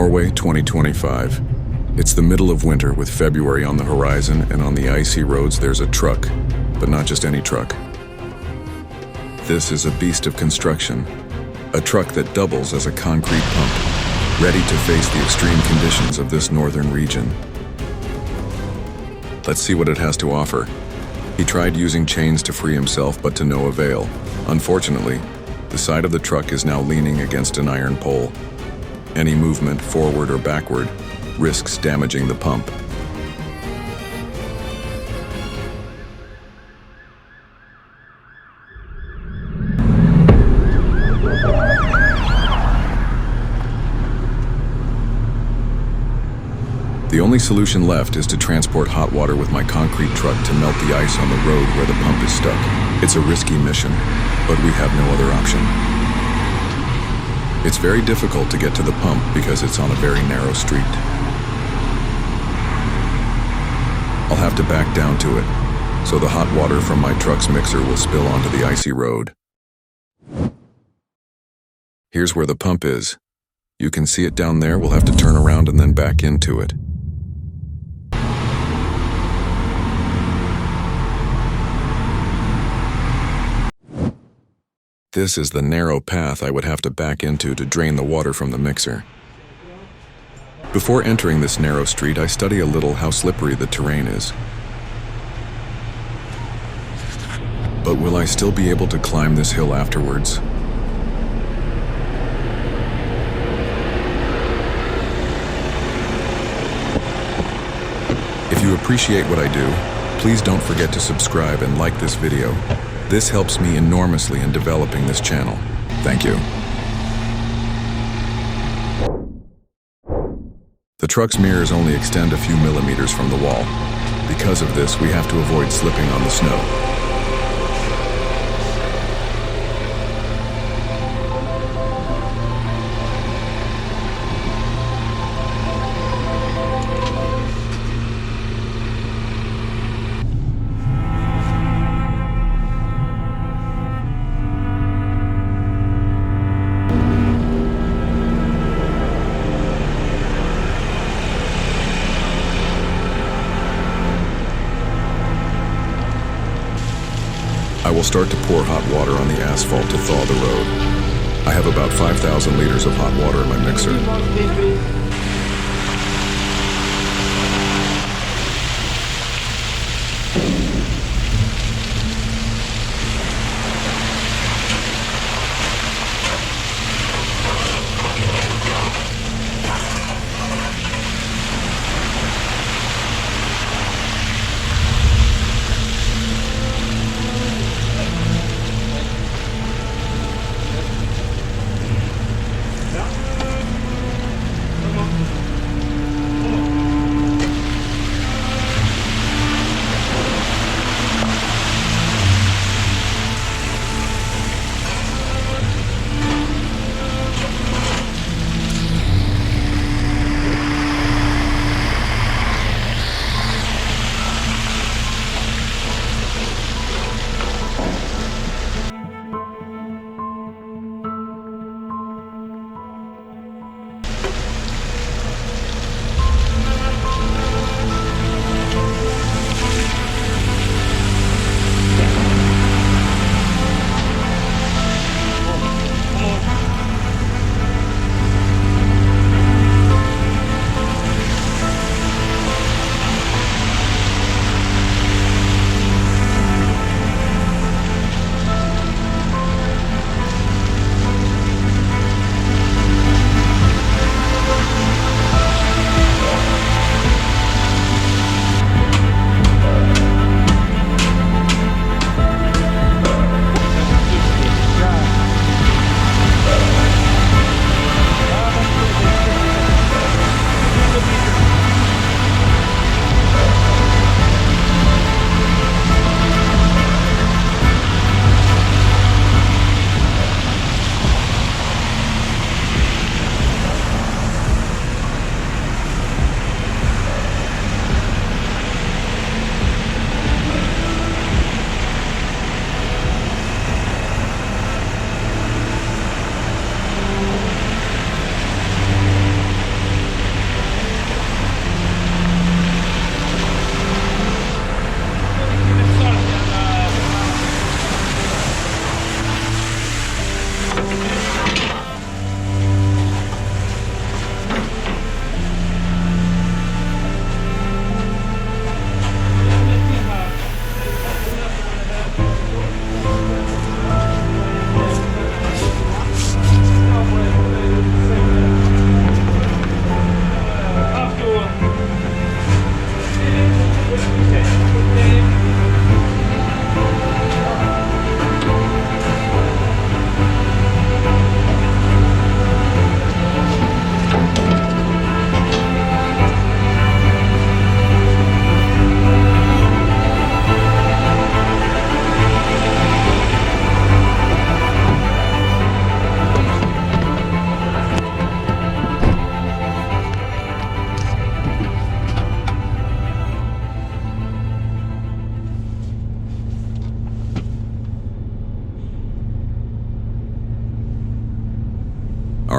Norway 2025. It's the middle of winter with February on the horizon, and on the icy roads there's a truck, but not just any truck. This is a beast of construction, a truck that doubles as a concrete pump, ready to face the extreme conditions of this northern region. Let's see what it has to offer. He tried using chains to free himself, but to no avail. Unfortunately, the side of the truck is now leaning against an iron pole. Any movement, forward or backward, risks damaging the pump. The only solution left is to transport hot water with my concrete truck to melt the ice on the road where the pump is stuck. It's a risky mission, but we have no other option. It's very difficult to get to the pump because it's on a very narrow street. I'll have to back down to it, so the hot water from my truck's mixer will spill onto the icy road. Here's where the pump is. You can see it down there. We'll have to turn around and then back into it. This is the narrow path I would have to back into to drain the water from the mixer. Before entering this narrow street, I study a little how slippery the terrain is. But will I still be able to climb this hill afterwards? If you appreciate what I do, please don't forget to subscribe and like this video. This helps me enormously in developing this channel. Thank you. The truck's mirrors only extend a few millimeters from the wall. Because of this, we have to avoid slipping on the snow. I will start to pour hot water on the asphalt to thaw the road. I have about 5,000 liters of hot water in my mixer.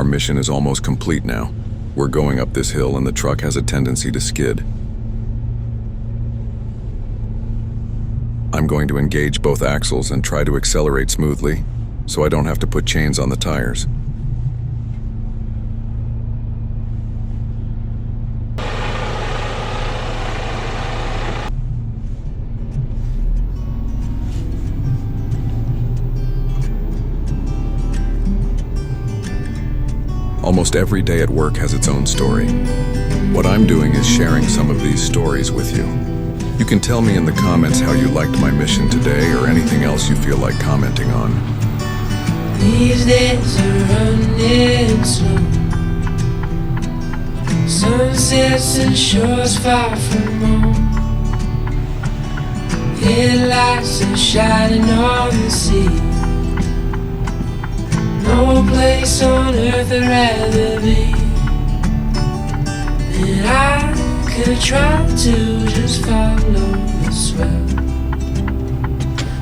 mission is almost complete now. We're going up this hill and the truck has a tendency to skid. I'm going to engage both axles and try to accelerate smoothly, so I don't have to put chains on the tires. Almost every day at work has its own story. What I'm doing is sharing some of these stories with you. You can tell me in the comments how you liked my mission today or anything else you feel like commenting on. These days are running slow. Sunsets and shores far from home. Headlights are shining on the sea. No place on earth I'd rather be. And I could try to just follow the swell,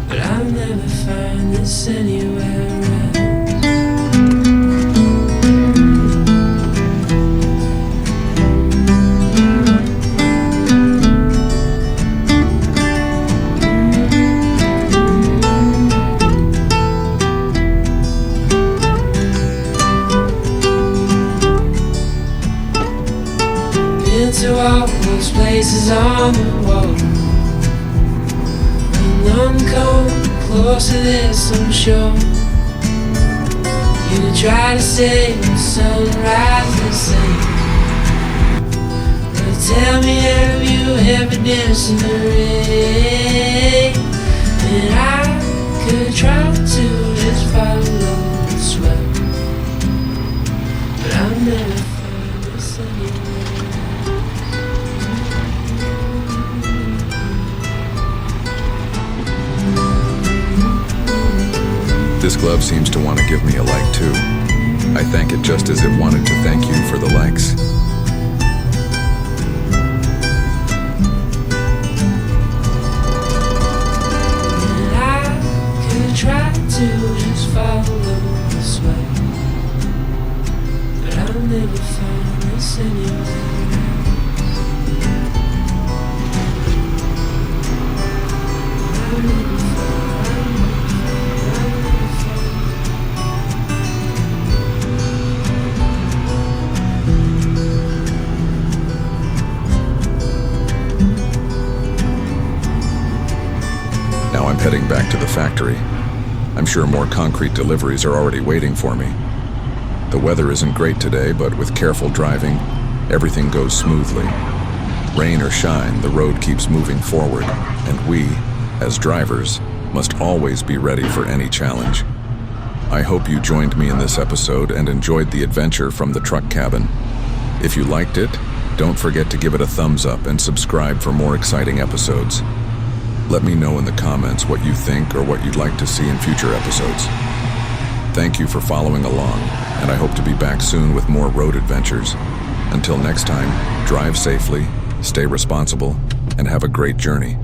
but I'll never find this anywhere else. To all those places on the wall, and none come close to this, I'm sure. You could try to say the sunrise the same, but tell me, have you ever danced in the rain? And I could try to just follow the swell, but I'll never find this anywhere. This glove seems to want to give me a like too. I thank it just as it wanted to thank you for the likes. And I could try to just follow the sway, but I'll never find this anywhere. Now I'm heading back to the factory. I'm sure more concrete deliveries are already waiting for me. The weather isn't great today, but with careful driving, everything goes smoothly. Rain or shine, the road keeps moving forward, and we, as drivers, must always be ready for any challenge. I hope you joined me in this episode and enjoyed the adventure from the truck cabin. If you liked it, don't forget to give it a thumbs up and subscribe for more exciting episodes. Let me know in the comments what you think or what you'd like to see in future episodes. Thank you for following along, and I hope to be back soon with more road adventures. Until next time, drive safely, stay responsible, and have a great journey.